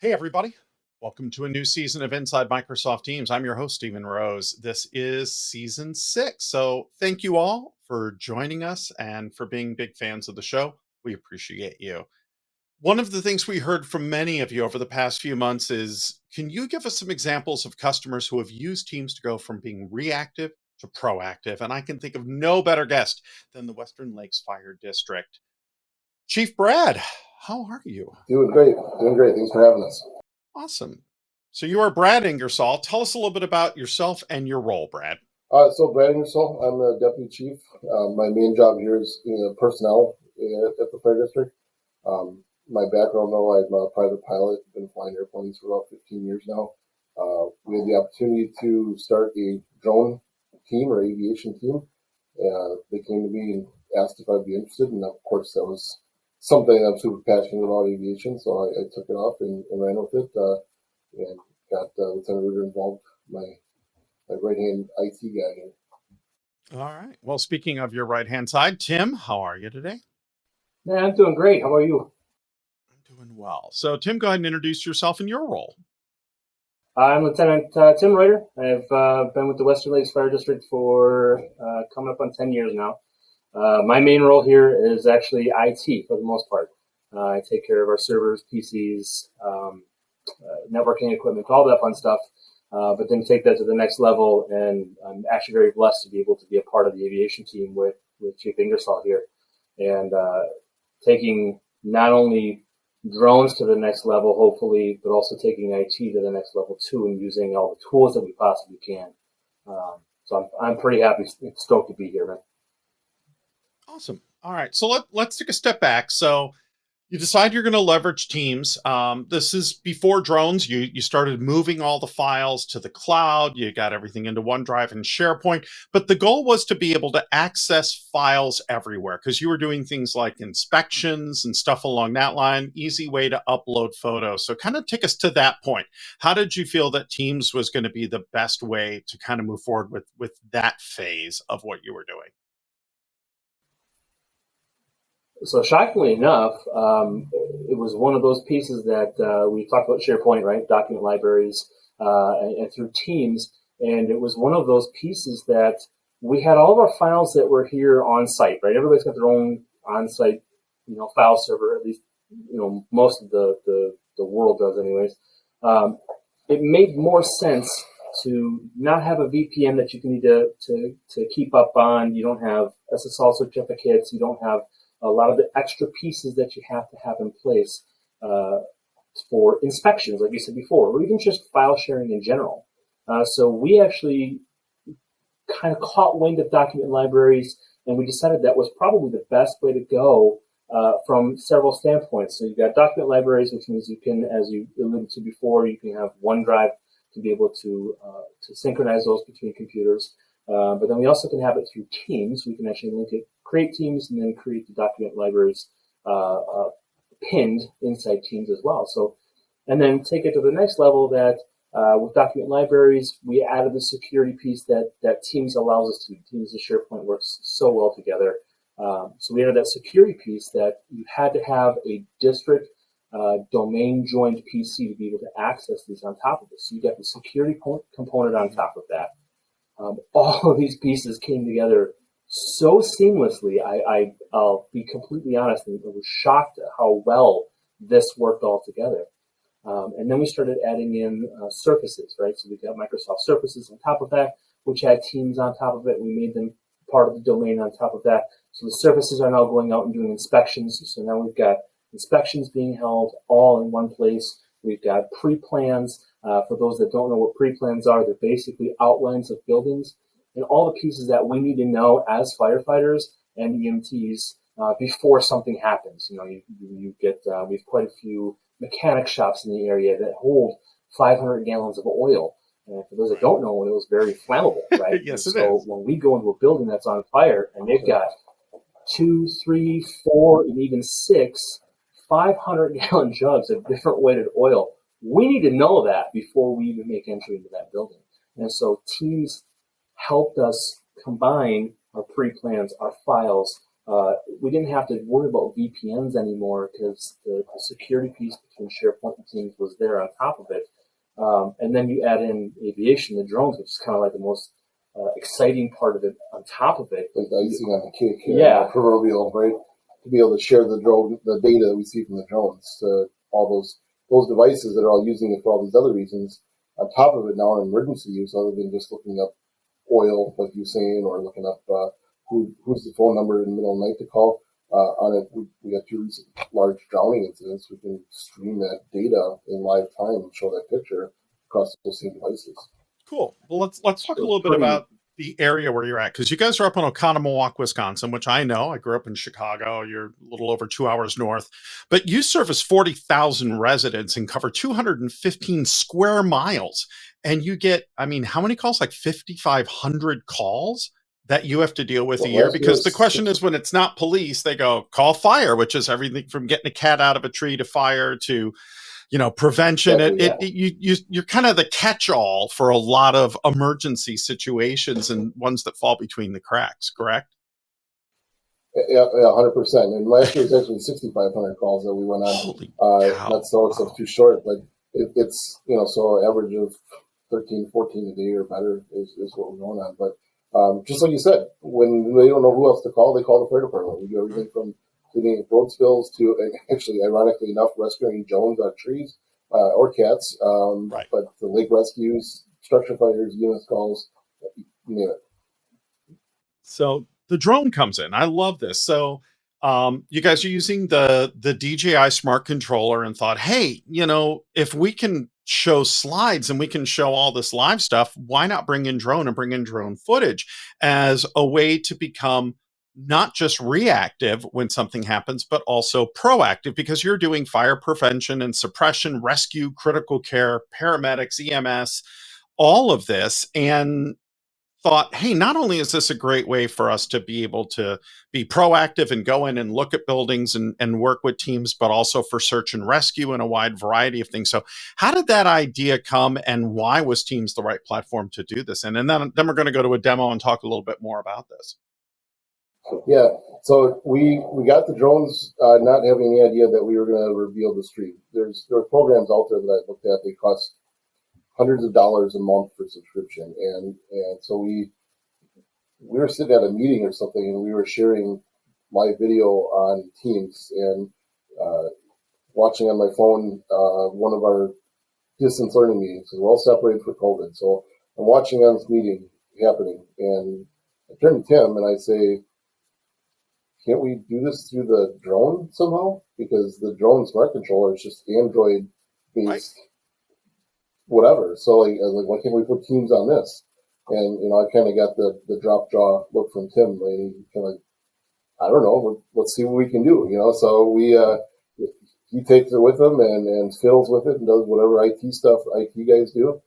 Hey, everybody. Welcome to a new season of Inside Microsoft Teams. I'm your host, Stephen Rose. This is season 6. So, thank you all for joining us and for being big fans of the show. We appreciate you. One of the things we heard from many of you over the past few months is, can you give us some examples of customers who have used Teams to go from being reactive to proactive? And I can think of no better guest than the Western Lakes Fire District. Chief Brad, how are you? Doing great. Doing great. Thanks for having us. Awesome. So you are Brad Ingersoll. Tell us a little bit about yourself and your role, Brad. So Brad Ingersoll, I'm the deputy chief. My main job here is personnel at the fire district. My background, though, I'm a private pilot. Been flying airplanes for about 15 years now. We had the opportunity to start a drone team or aviation team. They came to me and asked if I'd be interested, and of course that was something I'm super passionate about, aviation. So I took it off and ran with it, and got Lieutenant Ritter involved. My right-hand IT guy here. All right. Well, speaking of your right-hand side, Tim, how are you today? Man, I'm doing great. How are you? I'm doing well. So, Tim, go ahead and introduce yourself and your role. I'm Lieutenant Tim Reuter. I've been with the Western Lakes Fire District for coming up on 10 years now. My main role here is actually IT for the most part. I take care of our servers, PCs, networking equipment, all that fun stuff. But then take that to the next level, and I'm actually very blessed to be able to be a part of the aviation team with Chief Ingersoll here, and taking not only drones to the next level, hopefully, but also taking IT to the next level too, and using all the tools that we possibly can. So I'm pretty happy, stoked to be here, man. Awesome. All right. So let's take a step back. So you decide you're going to leverage Teams. This is before drones. You started moving all the files to the cloud. You got everything into OneDrive and SharePoint. But the goal was to be able to access files everywhere because you were doing things like inspections and stuff along that line. Easy way to upload photos. So kind of take us to that point. How did you feel that Teams was going to be the best way to kind of move forward with that phase of what you were doing? So shockingly enough, it was one of those pieces that we talked about SharePoint, right? Document libraries, and through Teams. And it was one of those pieces that we had all of our files that were here on site, right? Everybody's got their own on-site, file server, at least, most of the world does anyways. It made more sense to not have a VPN that you can need to keep up on. You don't have SSL certificates. You don't have a lot of the extra pieces that you have to have in place for inspections, like we said before, or even just file sharing in general. So we actually kind of caught wind of document libraries, and we decided that was probably the best way to go from several standpoints. So you've got document libraries, which means you can, as you alluded to before, you can have OneDrive to be able to synchronize those between computers. But then we also can have it through Teams. We can actually link it, create Teams, and then create the document libraries pinned inside Teams as well. So, and then take it to the next level that with document libraries, we added the security piece that Teams allows us to. Teams and SharePoint works so well together. So we added that security piece that you had to have a district domain joined PC to be able to access these on top of it. So you got the security component on top of that. All of these pieces came together so seamlessly. I'll be completely honest, and I was shocked at how well this worked all together. And then we started adding in surfaces, right? So we got Microsoft Surfaces on top of that, which had Teams on top of it. We made them part of the domain on top of that. So the surfaces are now going out and doing inspections. So now we've got inspections being held all in one place. We've got pre-plans. For those that don't know what pre-plans are, they're basically outlines of buildings and all the pieces that we need to know as firefighters and EMTs before something happens. You get, we have quite a few mechanic shops in the area that hold 500 gallons of oil. And for those that don't know, oil is very flammable, right? Yes, it so is. when we go into a building that's on fire and they've got 2, 3, 4, and even 6 500-gallon jugs of different weighted oil, we need to know that before we even make entry into that building. And so Teams helped us combine our pre-plans, our files, we didn't have to worry about VPNs anymore because the security piece between SharePoint and Teams was there on top of it. And then you add in aviation, the drones, which is kind of like the most exciting part of it on top of it. Like the icing on the cake, Yeah. proverbial, right? To be able to share the data that we see from the drones to all those devices that are all using it for all these other reasons. On top of it, now in emergency use, other than just looking up oil, like you're saying, or looking up who's the phone number in the middle of the night to call. On it, we got 2 recent large drowning incidents. We can stream that data in live time and show that picture across those same devices. Cool. Well, let's talk a So little bit pretty- about the area where you're at, because you guys are up in Oconomowoc, Wisconsin, which I know. I grew up in Chicago. You're a little over 2 hours north, but you service 40,000 residents and cover 215 square miles. And you get, I mean, how many calls? Like 5,500 calls that you have to deal with a year? last year Because the was question is, when it's not police, they go call fire, which is everything from getting a cat out of a tree to fire to prevention. Exactly, You're kind of the catch-all for a lot of emergency situations and ones that fall between the cracks, correct? Yeah, 100%. And last year was actually 6,500 calls that we went on. Holy cow. Not so it's Wow. too short, but it's so average of 13, 14 a day or better is what we're going on. But just like you said, when they don't know who else to call, they call the fire department. We do everything from cleaning road spills to, and actually, ironically enough, rescuing drones on trees or cats. Right. But the lake rescues, structure fires, unit calls, you name it. So the drone comes in. I love this. So you guys are using the DJI smart controller and thought, hey, if we can show slides and we can show all this live stuff, why not bring in drone and bring in drone footage as a way to become not just reactive when something happens, but also proactive, because you're doing fire prevention and suppression, rescue, critical care, paramedics, EMS, all of this. And thought, hey, not only is this a great way for us to be able to be proactive and go in and look at buildings and work with teams, but also for search and rescue and a wide variety of things. So how did that idea come, and why was Teams the right platform to do this? And then we're going to go to a demo and talk a little bit more about this. Yeah, so we got the drones not having any idea that we were going to reveal the stream. There are programs out there that I looked at. They cost hundreds of dollars a month for subscription, and so we were sitting at a meeting or something, and we were sharing live video on Teams and watching on my phone one of our distance learning meetings, because we're all separated for COVID. So I'm watching on this meeting happening, and I turn to Tim and I say, can't we do this through the drone somehow? Because the drone smart controller is just Android based, whatever. So I was like, why can't we put Teams on this? And I kind of got the drop jaw look from Tim. Like, kind of like, I don't know, let's see what we can do. So he takes it with him and fiddles with it and does whatever IT stuff IT guys do.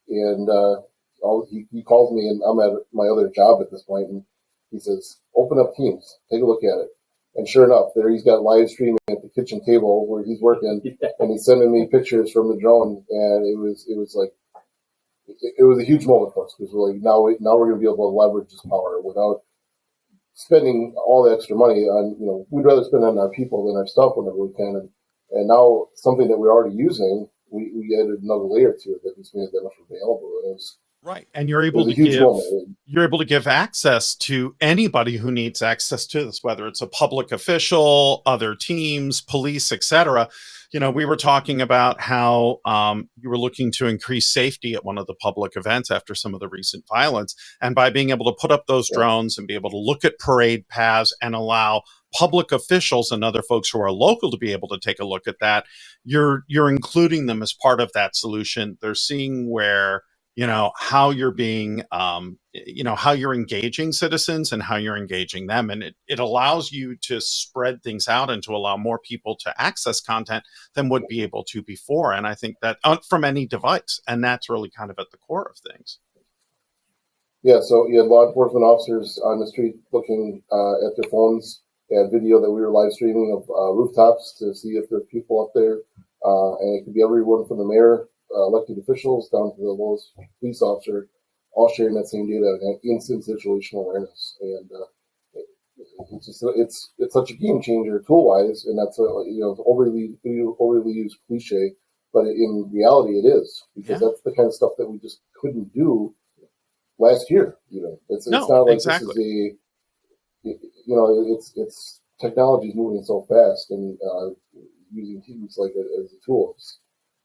He calls me, and I'm at my other job at this point, and he says, open up Teams, take a look at it. And sure enough, there he's got live streaming at the kitchen table where he's working, and he's sending me pictures from the drone, and it was like, it was a huge moment for us, because we're like, now we're going to be able to leverage this power without spending all the extra money on, we'd rather spend on our people than our stuff whenever we can. And now something that we're already using, we added another layer to it that just made that much available. It was Right. And you're it able was to a huge give moment. you're able to give access to anybody who needs access to this, whether it's a public official, other teams, police, etc. We were talking about how you were looking to increase safety at one of the public events after some of the recent violence. And by being able to put up those Yeah. drones and be able to look at parade paths and allow public officials and other folks who are local to be able to take a look at that, you're including them as part of that solution. They're seeing where how you're being, how you're engaging citizens and how you're engaging them. And it allows you to spread things out and to allow more people to access content than would be able to before. And I think that from any device, and that's really kind of at the core of things. Yeah, so you had law enforcement officers on the street looking at their phones. They had video that we were live streaming of rooftops to see if there's people up there. And it could be everyone from the mayor, elected officials, down to the lowest police officer, all sharing that same data and instant situational awareness. And It's just it's such a game changer tool wise, and that's a overly used cliche, but in reality it is, because Yeah. that's the kind of stuff that we just couldn't do last year. It's No, not like this is exactly. it's technology is moving so fast, and using Teams like as a tool, it's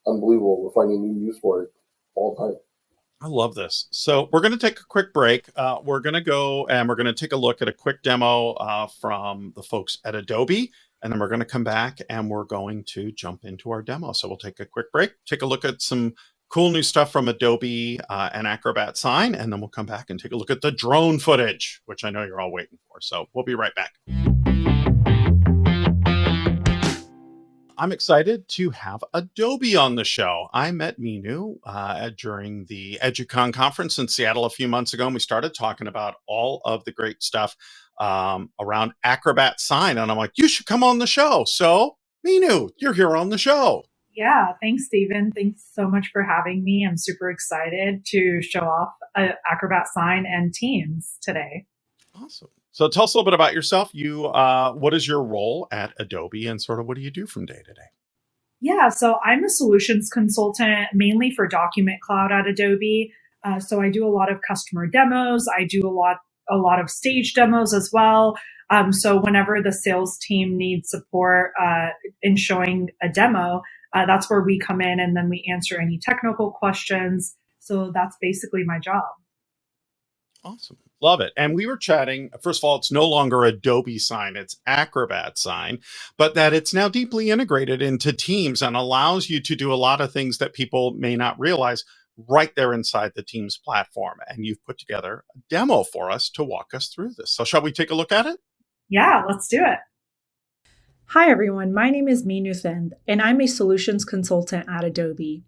unbelievable. We're finding new use for it all the time. I love this. So we're going to take a quick break. We're going to go and we're going to take a look at a quick demo from the folks at Adobe. And then we're going to come back and we're going to jump into our demo. So we'll take a quick break, take a look at some cool new stuff from Adobe and Acrobat Sign. And then we'll come back and take a look at the drone footage, which I know you're all waiting for. So we'll be right back. I'm excited to have Adobe on the show. I met Minu during the EduCon conference in Seattle a few months ago, and we started talking about all of the great stuff around Acrobat Sign. And I'm like, you should come on the show. So, Minu, you're here on the show. Yeah, thanks, Stephen. Thanks so much for having me. I'm super excited to show off Acrobat Sign and Teams today. Awesome. So tell us a little bit about yourself. What is your role at Adobe, and sort of what do you do from day to day? Yeah, so I'm a solutions consultant mainly for Document Cloud at Adobe. So I do a lot of customer demos. I do a lot of stage demos as well. So whenever the sales team needs support in showing a demo, that's where we come in, and then we answer any technical questions. So that's basically my job. Awesome. Love it. And we were chatting. First of all, it's no longer Adobe Sign, it's Acrobat Sign, but that it's now deeply integrated into Teams and allows you to do a lot of things that people may not realize right there inside the Teams platform. And you've put together a demo for us to walk us through this. So, shall we take a look at it? Yeah, let's do it. Hi everyone, my name is Minu Thind, and I'm a solutions consultant at Adobe.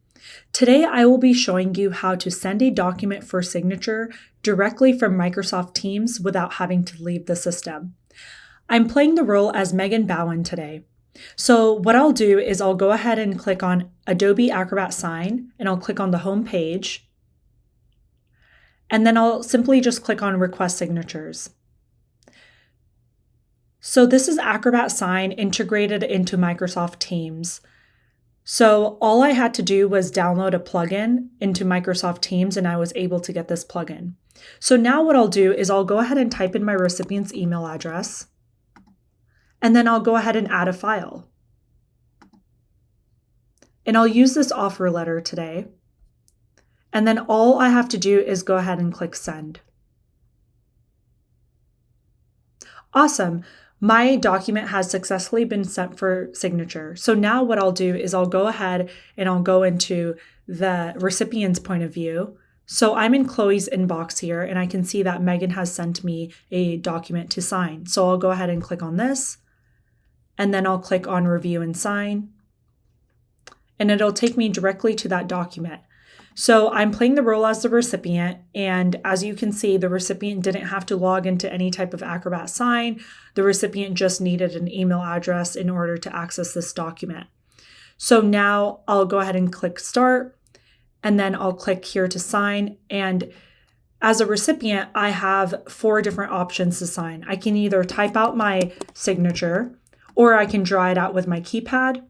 Today I will be showing you how to send a document for signature directly from Microsoft Teams without having to leave the system. I'm playing the role as Megan Bowen today. So what I'll do is I'll go ahead and click on Adobe Acrobat Sign, and I'll click on the home page, and then I'll simply just click on Request Signatures. So this is Acrobat Sign integrated into Microsoft Teams. So all I had to do was download a plugin into Microsoft Teams, and I was able to get this plugin. So now what I'll do is I'll go ahead and type in my recipient's email address, and then I'll go ahead and add a file. And I'll use this offer letter today. And then all I have to do is go ahead and click send. Awesome. My document has successfully been sent for signature. So now what I'll do is I'll go ahead and I'll go into the recipient's point of view. So I'm in Chloe's inbox here, and I can see that Megan has sent me a document to sign. So I'll go ahead and click on this, and then I'll click on review and sign, and it'll take me directly to that document. So I'm playing the role as the recipient, and as you can see, the recipient didn't have to log into any type of Acrobat Sign. The recipient just needed an email address in order to access this document. So now I'll go ahead and click Start, and then I'll click here to sign. And as a recipient, I have 4 different options to sign. I can either type out my signature, or I can draw it out with my keypad,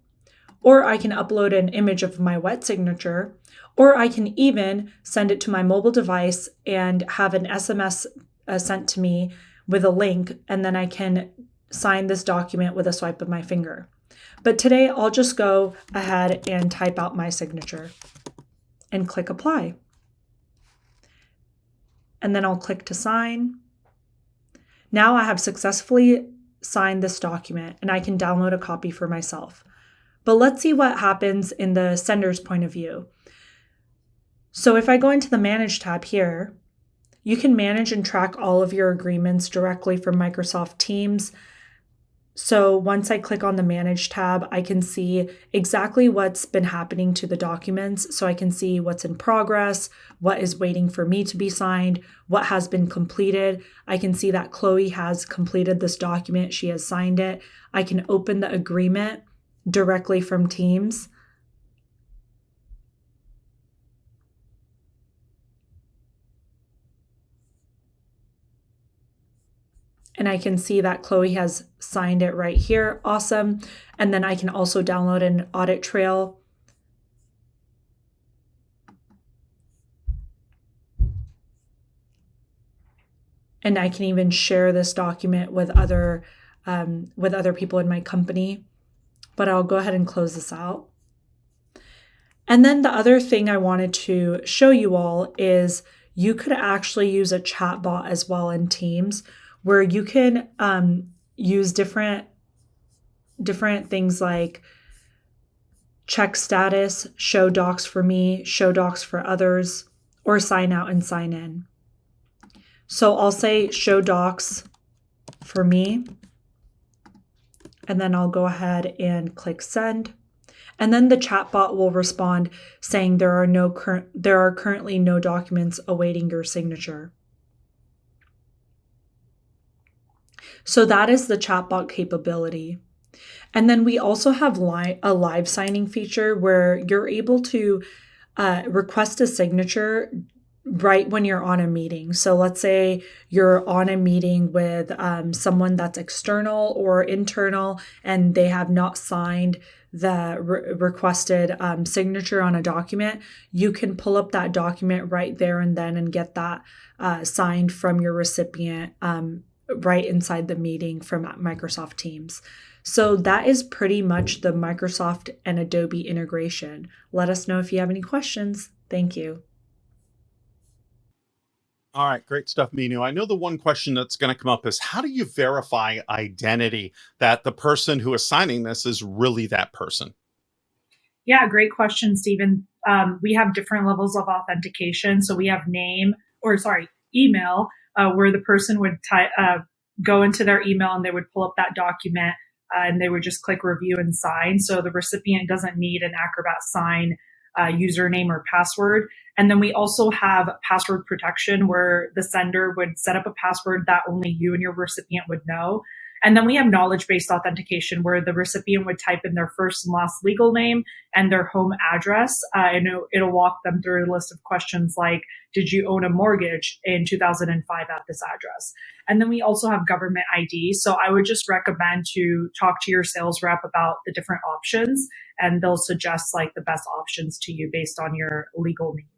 or I can upload an image of my wet signature, or I can even send it to my mobile device and have an SMS sent to me with a link, and then I can sign this document with a swipe of my finger. But today I'll just go ahead and type out my signature and click apply. And then I'll click to sign. Now I have successfully signed this document, and I can download a copy for myself. But let's see what happens in the sender's point of view. So if I go into the Manage tab here, you can manage and track all of your agreements directly from Microsoft Teams. So once I click on the Manage tab, I can see exactly what's been happening to the documents. So I can see what's in progress, what is waiting for me to be signed, what has been completed. I can see that Chloe has completed this document. She has signed it. I can open the agreement directly from Teams. and I can see that Chloe has signed it right here. Awesome. And then I can also download an audit trail. And I can even share this document with other people in my company. But I'll go ahead and close this out. And then the other thing I wanted to show you all is you could actually use a chat bot as well in Teams, where you can use different things like check status, show docs for me, show docs for others, or sign out and sign in. So I'll say show docs for me, and then I'll go ahead and click send. And then the chatbot will respond saying there are currently no documents awaiting your signature. So that is the chatbot capability. And then we also have a live signing feature where you're able to request a signature right when you're on a meeting. So let's say you're on a meeting with someone that's external or internal, and they have not signed the requested signature on a document. You can pull up that document right there and then and get that signed from your recipient right inside the meeting from Microsoft Teams. So that is pretty much the Microsoft and Adobe integration. Let us know if you have any questions. Thank you. All right, great stuff, Minu. I know the one question that's going to come up is how do you verify identity that the person who is signing this is really that person? Yeah, great question, Stephen. We have different levels of authentication. So we have email, where the person would go into their email and they would pull up that document and they would just click review and sign. So the recipient doesn't need an Acrobat Sign username or password. And then we also have password protection where the sender would set up a password that only you and your recipient would know. And then we have knowledge-based authentication where the recipient would type in their first and last legal name and their home address. And it'll walk them through a list of questions like, did you own a mortgage in 2005 at this address? And then we also have government ID. So I would just recommend to talk to your sales rep about the different options, and they'll suggest like the best options to you based on your legal needs.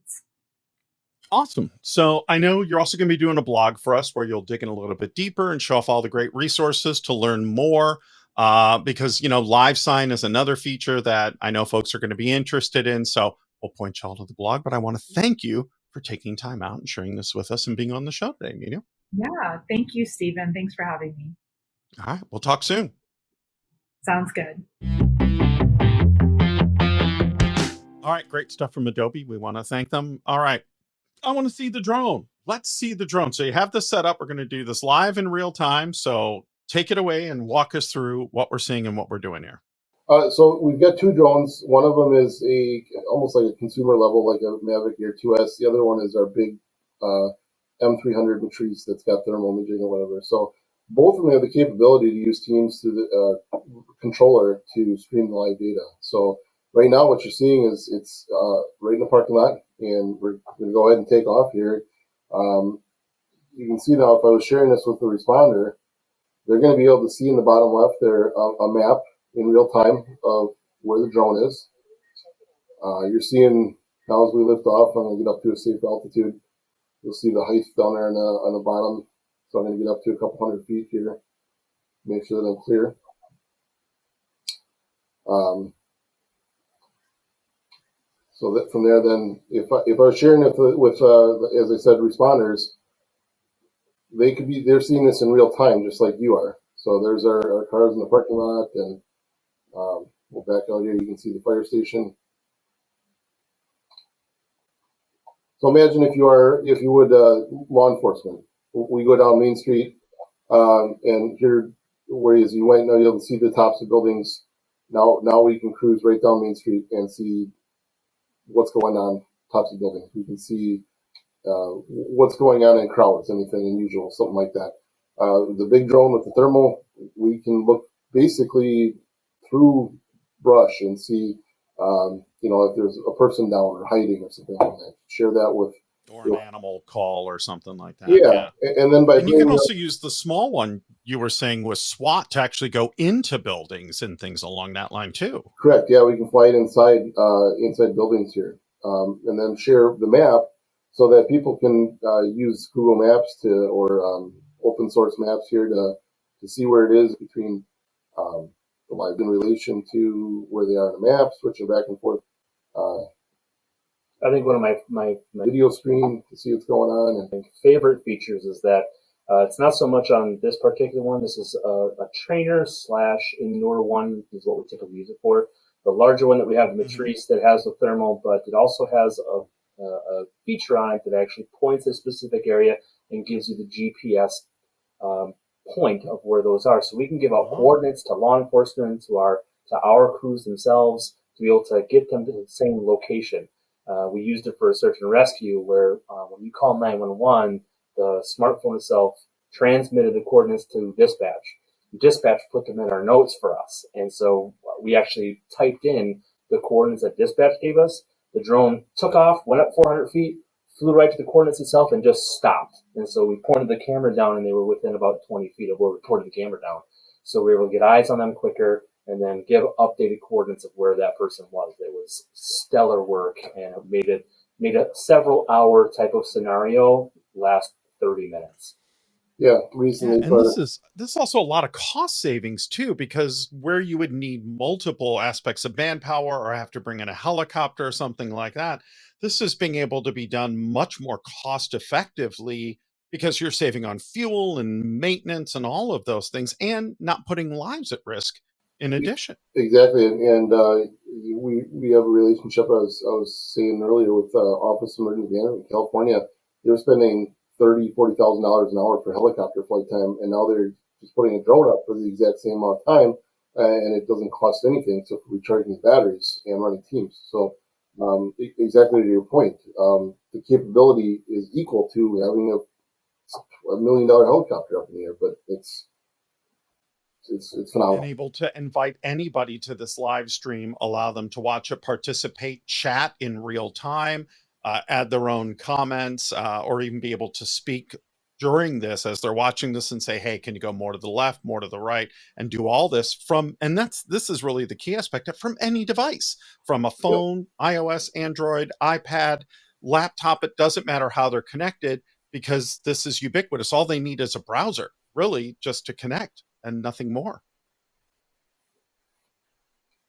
Awesome. So I know you're also going to be doing a blog for us where you'll dig in a little bit deeper and show off all the great resources to learn more. Because, live sign is another feature that I know folks are going to be interested in. So we'll point y'all to the blog, but I want to thank you for taking time out and sharing this with us and being on the show today, Minu. Yeah. Thank you, Stephen. Thanks for having me. All right. We'll talk soon. Sounds good. All right. Great stuff from Adobe. We want to thank them. All right. I want to see the drone. Let's see the drone. So you have this set up. We're going to do this live in real time. So take it away and walk us through what we're seeing and what we're doing here. So we've got two drones. One of them is almost like a consumer level, like a Mavic Air 2S. The other one is our big M300 Matrice that's got thermal imaging or whatever. So both of them have the capability to use Teams through the controller to stream the live data. So right now what you're seeing is it's right in the parking lot, and we're going to go ahead and take off here. You can see now if I was sharing this with the responder, they're going to be able to see in the bottom left there a map in real time of where the drone is. You're seeing now as we lift off, I'm going to get up to a safe altitude. You'll see the height down there on the bottom. So I'm going to get up to a couple hundred feet here, make sure that I'm clear. So that from there, then if I was sharing it with as I said, responders, they're seeing this in real time, just like you are. So there's our cars in the parking lot, and we'll back out here. You can see the fire station. So imagine if you would, law enforcement. We go down Main Street, and here, whereas you might not be able to see the tops of buildings, now we can cruise right down Main Street and see what's going on tops of buildings. We can see what's going on in crowds, anything unusual, something like that. The big drone with the thermal, we can look basically through brush and see, if there's a person down or hiding or something like that. Share that with or an animal call or something like that. Yeah. And then you can also use the small one you were saying with SWAT to actually go into buildings and things along that line too. Correct. Yeah, we can fly it inside buildings here, and then share the map so that people can use Google Maps or open source maps here to see where it is between the live in relation to where they are on the map, switching back and forth. I think one of my Video screen to see what's going on. And favorite features is that it's not so much on this particular one. This is a trainer / indoor one is what we typically use it for. The larger one that we have, the Matrice, that has the thermal, but it also has a feature on it that actually points a specific area and gives you the GPS point of where those are. So we can give out coordinates to law enforcement, to our crews themselves, to be able to get them to the same location. We used it for a search and rescue where when you call 911, the smartphone itself transmitted the coordinates to dispatch. Dispatch put them in our notes for us. And so we actually typed in the coordinates that dispatch gave us. The drone took off, went up 400 feet, flew right to the coordinates itself, and just stopped. And so we pointed the camera down, and they were within about 20 feet of where we pointed the camera down. So we were able to get eyes on them quicker and then give updated coordinates of where that person was. It was stellar work, and it made a several hour type of scenario last 30 minutes. Yeah, recently. And this is also a lot of cost savings too, because where you would need multiple aspects of manpower or have to bring in a helicopter or something like that, this is being able to be done much more cost effectively because you're saving on fuel and maintenance and all of those things and not putting lives at risk in addition. Exactly, and we have a relationship. I was saying earlier with Office of Emergency Management in California. They're spending $40,000 an hour for helicopter flight time, and now they're just putting a drone up for the exact same amount of time, and it doesn't cost anything. So for recharging the batteries and running teams. So exactly to your point, the capability is equal to having a $1 million helicopter up in the air, but it's phenomenal. And able to invite anybody to this live stream, allow them to watch it, participate, chat in real time, add their own comments, or even be able to speak during this as they're watching this and say, hey, can you go more to the left, more to the right, and do all this this is really the key aspect, from any device, from a phone, iOS, Android, iPad, laptop. It doesn't matter how they're connected because this is ubiquitous. All they need is a browser, really, just to connect and nothing more.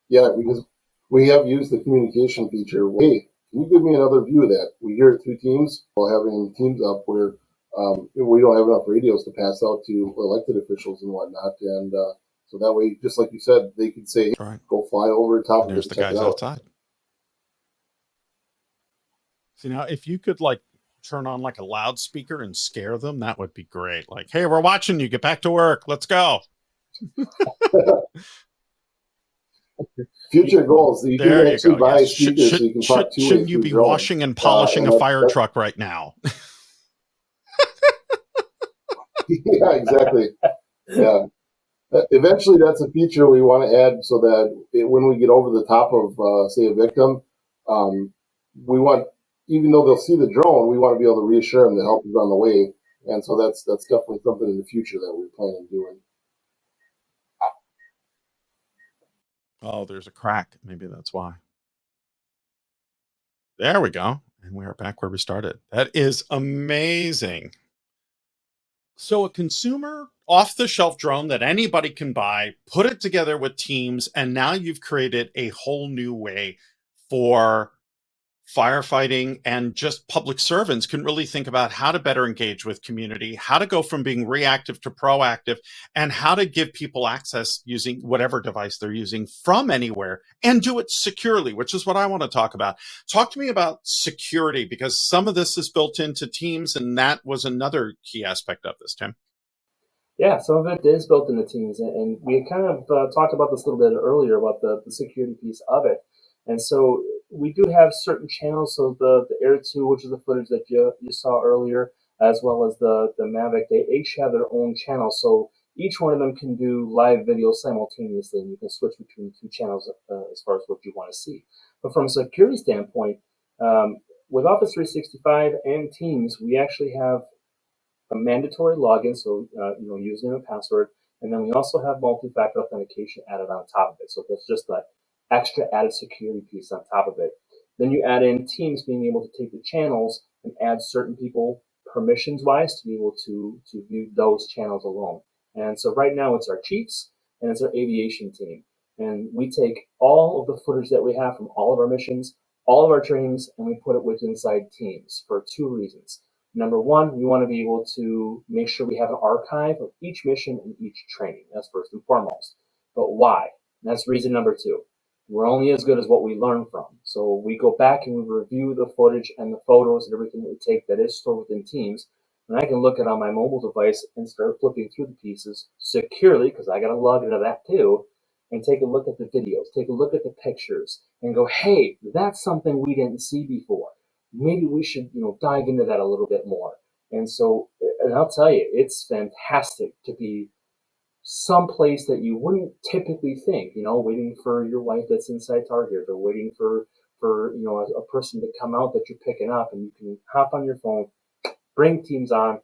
Yeah, because we have used the communication feature. Hey, can you give me another view of that? We hear it through Teams while having Teams up where we don't have enough radios to pass out to elected officials and whatnot. And so that way, just like you said, they could say, hey, go fly over the top and of there's it. The guys outside. See, now if you could turn on a loudspeaker and scare them, that would be great. Like, hey, we're watching you. Get back to work. Let's go. Future goals. You can actually buy speakers so you can talk two-way. Shouldn't you be washing and polishing a fire truck right now? Yeah, exactly. Yeah. Eventually, that's a feature we want to add so that when we get over the top of, say, a victim, we want, even though they'll see the drone, we want to be able to reassure them the help is on the way. And so that's definitely something in the future that we plan on doing. Oh, there's a crack. Maybe that's why. There we go. And we are back where we started. That is amazing. So a consumer off-the-shelf drone that anybody can buy, put it together with Teams, and now you've created a whole new way for firefighting, and just public servants can really think about how to better engage with community, how to go from being reactive to proactive, and how to give people access using whatever device they're using from anywhere and do it securely, which is what I want to talk about. Talk to me about security, because some of this is built into Teams, and that was another key aspect of this, Tim. Yeah, some of it is built into Teams, and we kind of talked about this a little bit earlier about the security piece of it. And so we do have certain channels. So the Air 2, which is the footage that you saw earlier, as well as the Mavic, they each have their own channel. So each one of them can do live video simultaneously, and you can switch between two channels as far as what you want to see. But from a security standpoint, with Office 365 and Teams, we actually have a mandatory login, so username and password, and then we also have multi-factor authentication added on top of it. So that's just that extra added security piece on top of it. Then you add in Teams being able to take the channels and add certain people permissions-wise to be able to view those channels alone. And so right now it's our chiefs and it's our aviation team. And we take all of the footage that we have from all of our missions, all of our trainings, and we put it with inside Teams for two reasons. Number one, we want to be able to make sure we have an archive of each mission and each training. That's first and foremost. But why? And that's reason number two. We're only as good as what we learn from. So we go back and we review the footage and the photos and everything that we take that is stored within Teams. And I can look at it on my mobile device and start flipping through the pieces securely, because I got to log into that too, and take a look at the videos, take a look at the pictures, and go, hey, that's something we didn't see before. Maybe we should, dive into that a little bit more. And so, and I'll tell you, it's fantastic to be someplace that you wouldn't typically think, waiting for your wife that's inside Target, or waiting for a person to come out that you're picking up, and you can hop on your phone, bring Teams on,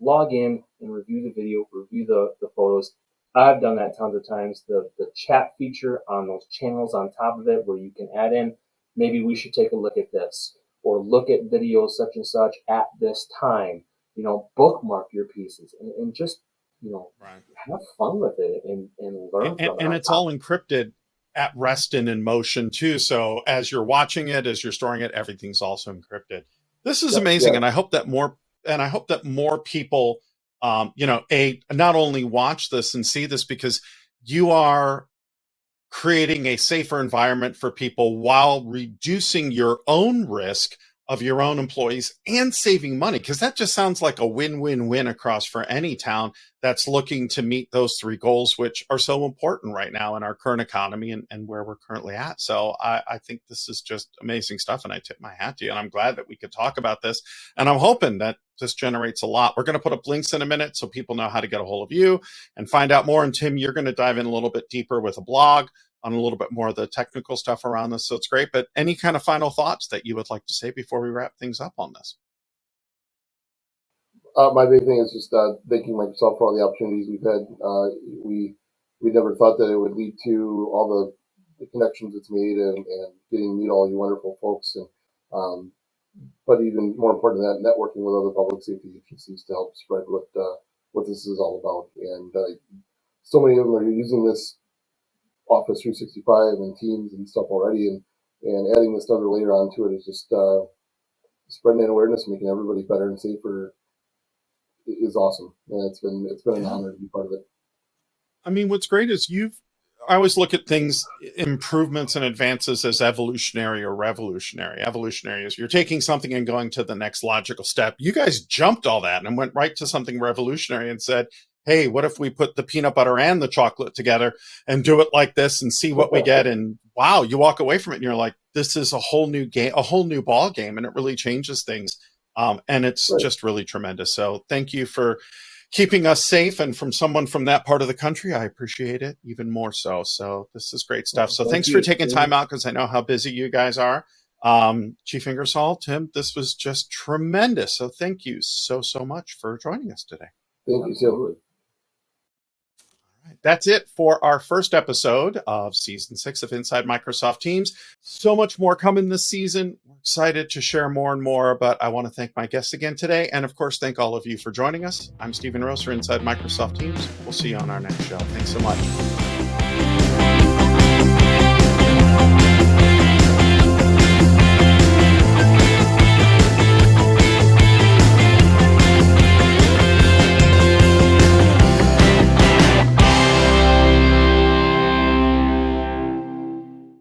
log in and review the video, review the photos. I've done that tons of times. The chat feature on those channels on top of it, where you can add in, maybe we should take a look at this, or look at videos such and such at this time, bookmark your pieces and just, Right. have fun with it and learn from it. And it's all encrypted at rest and in motion too. So as you're watching it, as you're storing it, everything's also encrypted. This is amazing. Yeah. And I hope that more people, not only watch this and see this, because you are creating a safer environment for people while reducing your own risk of your own employees and saving money, because that just sounds like a win-win-win across for any town that's looking to meet those three goals, which are so important right now in our current economy and where we're currently at. So I think this is just amazing stuff, and I tip my hat to you, and I'm glad that we could talk about this, and I'm hoping that this generates a lot. We're going to put up links in a minute so people know how to get a hold of you and find out more. And Tim, you're going to dive in a little bit deeper with a blog on a little bit more of the technical stuff around this. So it's great. But any kind of final thoughts that you would like to say before we wrap things up on this? My big thing is just thanking Microsoft for all the opportunities we've had. We never thought that it would lead to all the connections it's made and getting to meet all you wonderful folks. And but even more important than that, networking with other public safety agencies to help spread what this is all about. And so many of them are using this Office 365 and Teams and stuff already, and adding this other layer onto it is just spreading that awareness, making everybody better and safer is awesome. And it's been an honor to be part of it. I mean, what's great is I always look at things, improvements and advances, as evolutionary or revolutionary. Evolutionary is you're taking something and going to the next logical step. You guys jumped all that and went right to something revolutionary and said, hey, what if we put the peanut butter and the chocolate together and do it like this and see what we get? And wow, you walk away from it and you're like, this is a whole new game, a whole new ball game, and it really changes things. And it's just really tremendous. So thank you for keeping us safe. And from someone from that part of the country, I appreciate it even more so. So this is great stuff. So thanks for taking time out, because I know how busy you guys are. Chief Ingersoll, Tim, this was just tremendous. So thank you so much for joining us today. Thank you, Silver. That's it for our first episode of season 6 of Inside Microsoft Teams. So much more coming this season. We're excited to share more and more, but I want to thank my guests again today. And of course, thank all of you for joining us. I'm Stephen Rosser, Inside Microsoft Teams. We'll see you on our next show. Thanks so much.